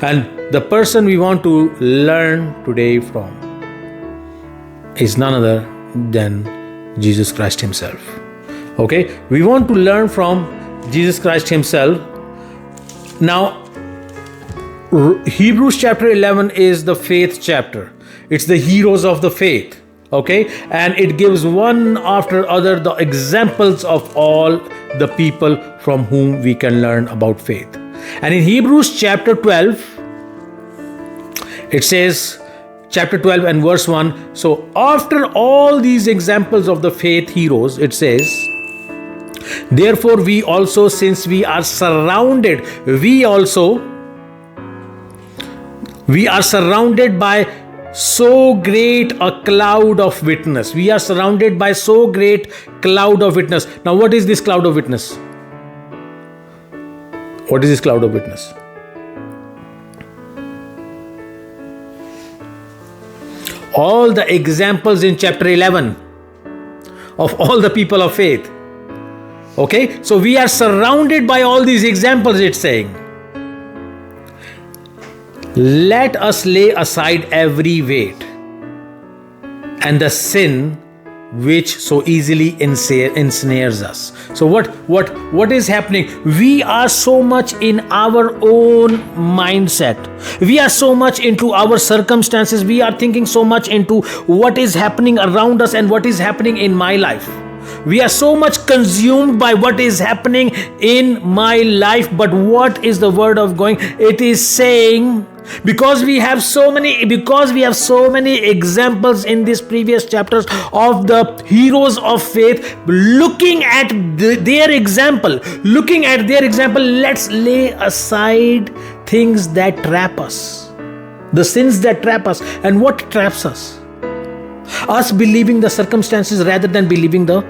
And the person we want to learn today from is none other than Jesus Christ himself. Okay, we want to learn from Jesus Christ himself. Now, Hebrews chapter 11 is the faith chapter. It's the heroes of the faith. Okay, and it gives one after other the examples of all the people from whom we can learn about faith. And in Hebrews chapter 12, it says, chapter 12 and verse 1, so after all these examples of the faith heroes, it says, therefore we also, since we are surrounded by so great a cloud of witness. We are surrounded by so great cloud of witness. Now what is this cloud of witness? What is this cloud of witness? All the examples in chapter 11 of all the people of faith. Okay, so we are surrounded by all these examples, it's saying. Let us lay aside every weight and the sin which so easily ensnares us. So what is happening? We are so much in our own mindset. We are so much into our circumstances. We are thinking so much into what is happening around us and what is happening in my life. We are so much consumed by what is happening in my life. But what is the word of going? It is saying, because we have so many examples in these previous chapters of the heroes of faith, looking at their example, let's lay aside things that trap us, the sins that trap us. And what traps us? Us believing the circumstances rather than believing the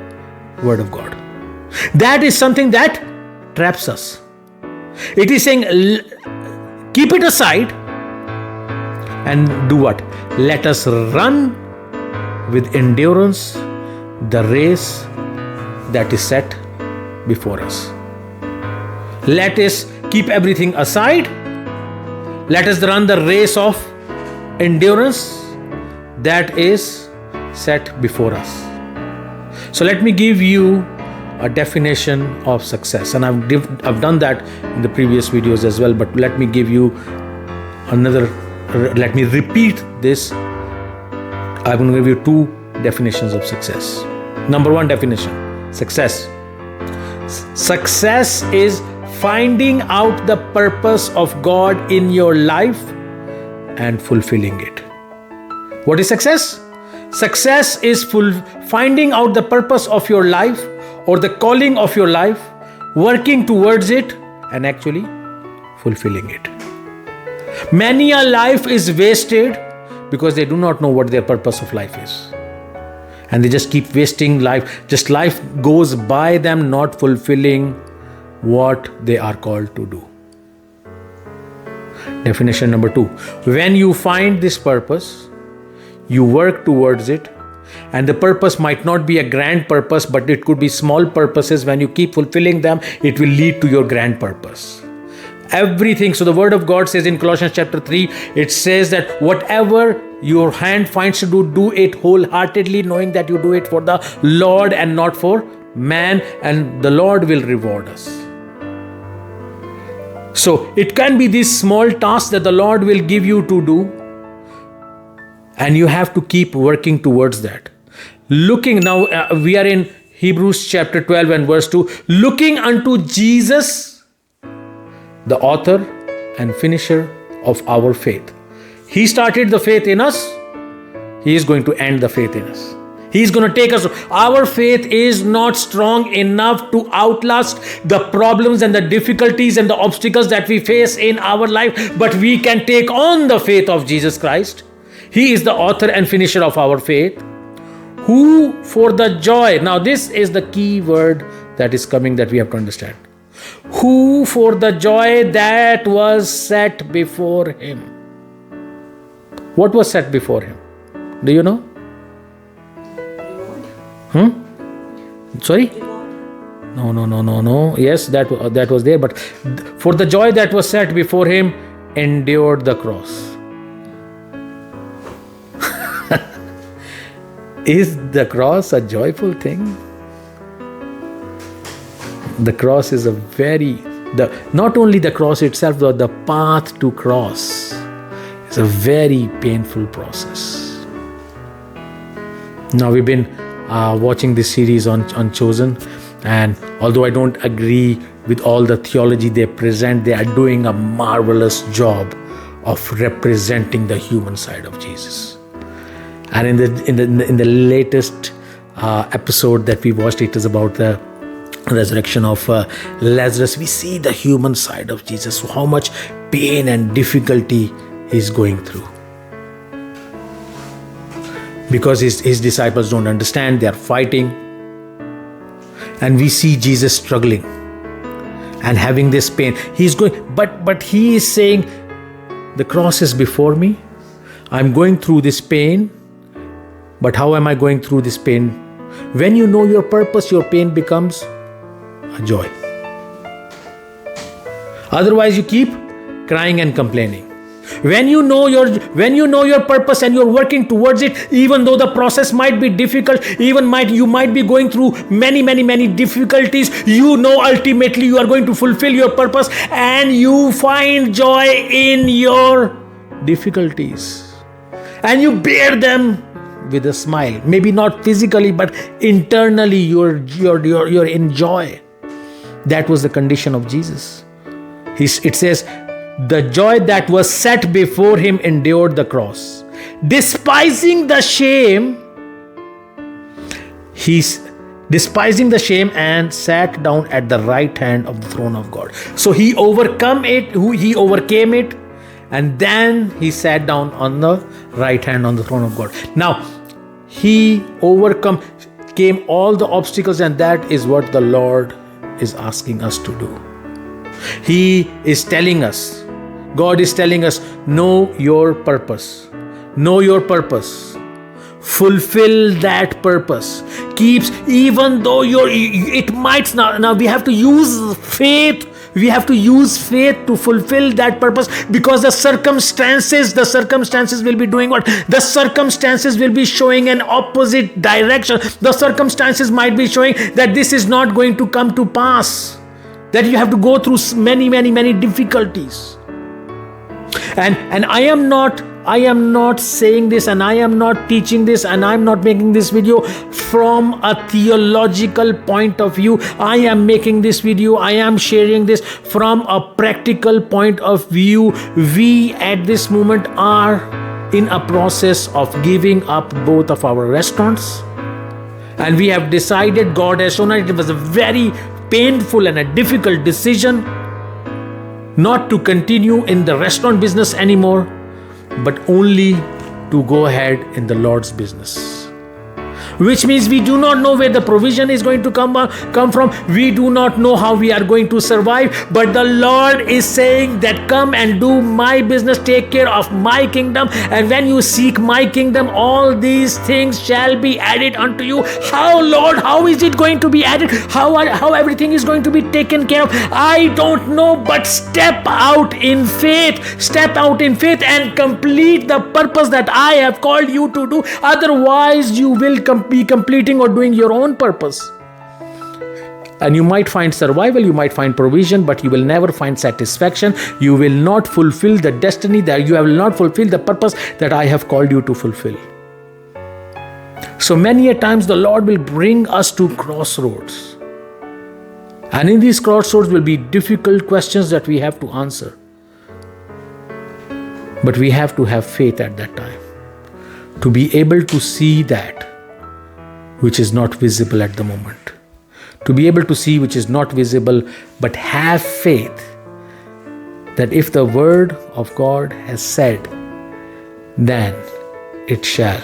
word of God. That is something that traps us. It is saying, keep it aside and do what? Let us run with endurance the race that is set before us. Let us keep everything aside. Let us run the race of endurance that is set before us. So let me give you a definition of success, and I've done that in the previous videos as well, but let me give you let me repeat this. I'm going to give you two definitions of success. Number one definition, success. Success is finding out the purpose of God in your life and fulfilling it. What is success? Success is finding out the purpose of your life or the calling of your life, working towards it and actually fulfilling it. Many a life is wasted because they do not know what their purpose of life is. And they just keep wasting life. Just life goes by them not fulfilling what they are called to do. Definition number two. When you find this purpose, you work towards it, and the purpose might not be a grand purpose, but it could be small purposes. When you keep fulfilling them, it will lead to your grand purpose. Everything. So the word of God says in Colossians chapter 3, it says that whatever your hand finds to do it wholeheartedly, knowing that you do it for the Lord and not for man, and the Lord will reward us. So it can be these small tasks that the Lord will give you to do, and you have to keep working towards that. Looking now, we are in Hebrews chapter 12 and verse 2. Looking unto Jesus, the author and finisher of our faith. He started the faith in us. He is going to end the faith in us. He is going to take us. Our faith is not strong enough to outlast the problems and the difficulties and the obstacles that we face in our life, but we can take on the faith of Jesus Christ. He is the author and finisher of our faith, who for the joy, now this is the key word that is coming that we have to understand. Who for the joy that was set before him. What was set before him? Do you know? Sorry? No. Yes, that was there. But for the joy that was set before him, endured the cross. Is the cross a joyful thing? The cross is not only the cross itself, but the path to cross is a very painful process. Now we've been watching this series on Chosen, and although I don't agree with all the theology they present, they are doing a marvelous job of representing the human side of Jesus. And in the latest episode that we watched, it is about the resurrection of Lazarus. We see the human side of Jesus, how much pain and difficulty he's going through, because his disciples don't understand, they are fighting, and we see Jesus struggling and having this pain. He's going, but he is saying, the cross is before me, I'm going through this pain, but how am I going through this pain? When you know your purpose, your pain becomes a joy. Otherwise you keep crying and complaining. When you know your purpose and you're working towards it, even though the process might be difficult, you might be going through many difficulties, you know ultimately you are going to fulfill your purpose, and you find joy in your difficulties, and you bear them with a smile. Maybe not physically, but internally you're in joy. That was the condition of Jesus. It says, the joy that was set before him endured the cross, despising the shame. Despising the shame, and sat down at the right hand of the throne of God. So he overcame it, and then he sat down on the right hand on the throne of God. Now, he overcame all the obstacles, and that is what the Lord is asking us to do. He is telling us, God is telling us, know your purpose. Know your purpose. Fulfill that purpose. Even though it might not. Now we have to use faith. We have to use faith to fulfill that purpose, because the circumstances will be doing what? The circumstances will be showing an opposite direction. The circumstances might be showing that this is not going to come to pass, that you have to go through many difficulties. And I am not saying this, and I am not teaching this, and I am not making this video from a theological point of view. I am making this video, I am sharing this from a practical point of view. We at this moment are in a process of giving up both of our restaurants, and we have decided, God has shown us it was a very painful and a difficult decision not to continue in the restaurant business anymore, but only to go ahead in the Lord's business. Which means we do not know where the provision is going to come from. We do not know how we are going to survive. But the Lord is saying that come and do my business, take care of my kingdom. And when you seek my kingdom, all these things shall be added unto you. How, Lord? How is it going to be added? How everything is going to be taken care of? I don't know, but step out in faith. Step out in faith and complete the purpose that I have called you to do. Otherwise, you will be completing or doing your own purpose. And you might find survival, you might find provision, but you will never find satisfaction. You will not fulfill the destiny that you will not fulfill the purpose that I have called you to fulfill. So many a times the Lord will bring us to crossroads. And in these crossroads will be difficult questions that we have to answer. But we have to have faith at that time to be able to see that which is not visible at the moment. To be able to see which is not visible, but have faith that if the word of God has said, then it shall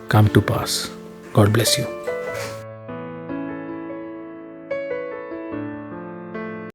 come to pass. God bless you.